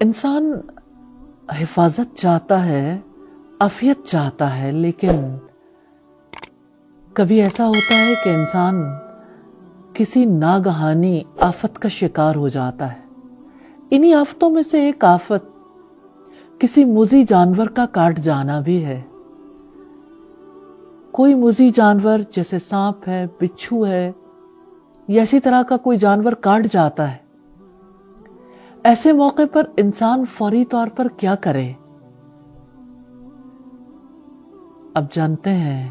انسان حفاظت چاہتا ہے، عافیت چاہتا ہے، لیکن کبھی ایسا ہوتا ہے کہ انسان کسی ناگہانی آفت کا شکار ہو جاتا ہے۔ انہی آفتوں میں سے ایک آفت کسی موذی جانور کا کاٹ جانا بھی ہے۔ کوئی موذی جانور جیسے سانپ ہے، بچھو ہے یا اسی طرح کا کوئی جانور کاٹ جاتا ہے، ایسے موقع پر انسان فوری طور پر کیا کرے؟ اب جانتے ہیں،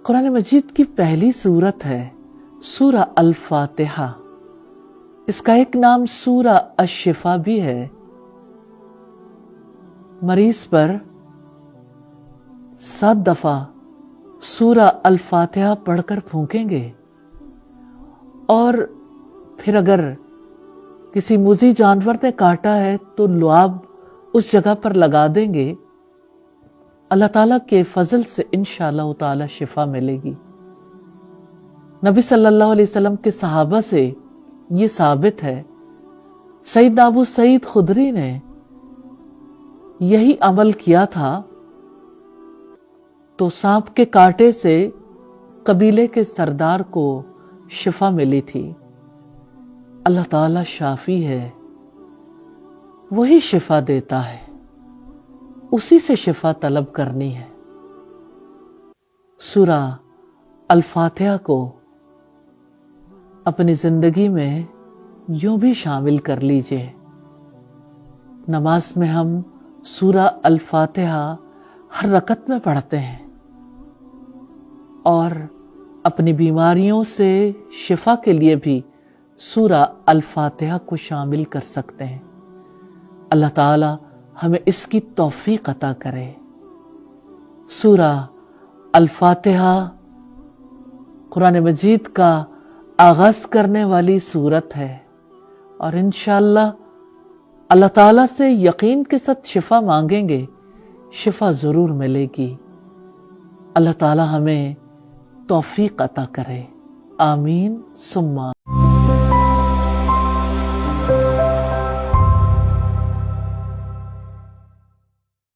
قرآن مجید کی پہلی سورت ہے سورہ الفاتحہ۔ اس کا ایک نام سورہ الشفا بھی ہے۔ مریض پر 7 دفعہ سورہ الفاتحہ پڑھ کر پھونکیں گے، اور پھر اگر کسی موذی جانور نے کاٹا ہے تو لعاب اس جگہ پر لگا دیں گے، اللہ تعالیٰ کے فضل سے انشاءاللہ تعالیٰ شفا ملے گی۔ نبی صلی اللہ علیہ وسلم کے صحابہ سے یہ ثابت ہے۔ سیدنا ابو سعید خدری نے یہی عمل کیا تھا، تو سانپ کے کاٹے سے قبیلے کے سردار کو شفا ملی تھی۔ اللہ تعالیٰ شافی ہے، وہی شفا دیتا ہے، اسی سے شفا طلب کرنی ہے۔ سورہ الفاتحہ کو اپنی زندگی میں یوں بھی شامل کر لیجئے۔ نماز میں ہم سورہ الفاتحہ ہر رکعت میں پڑھتے ہیں، اور اپنی بیماریوں سے شفا کے لیے بھی سورہ الفاتحہ کو شامل کر سکتے ہیں۔ اللہ تعالی ہمیں اس کی توفیق عطا کرے۔ سورہ الفاتحہ قرآن مجید کا آغاز کرنے والی سورت ہے، اور انشاءاللہ اللہ تعالیٰ سے یقین کے ساتھ شفا مانگیں گے، شفا ضرور ملے گی۔ اللہ تعالیٰ ہمیں توفیق عطا کرے، آمین ثم آمین۔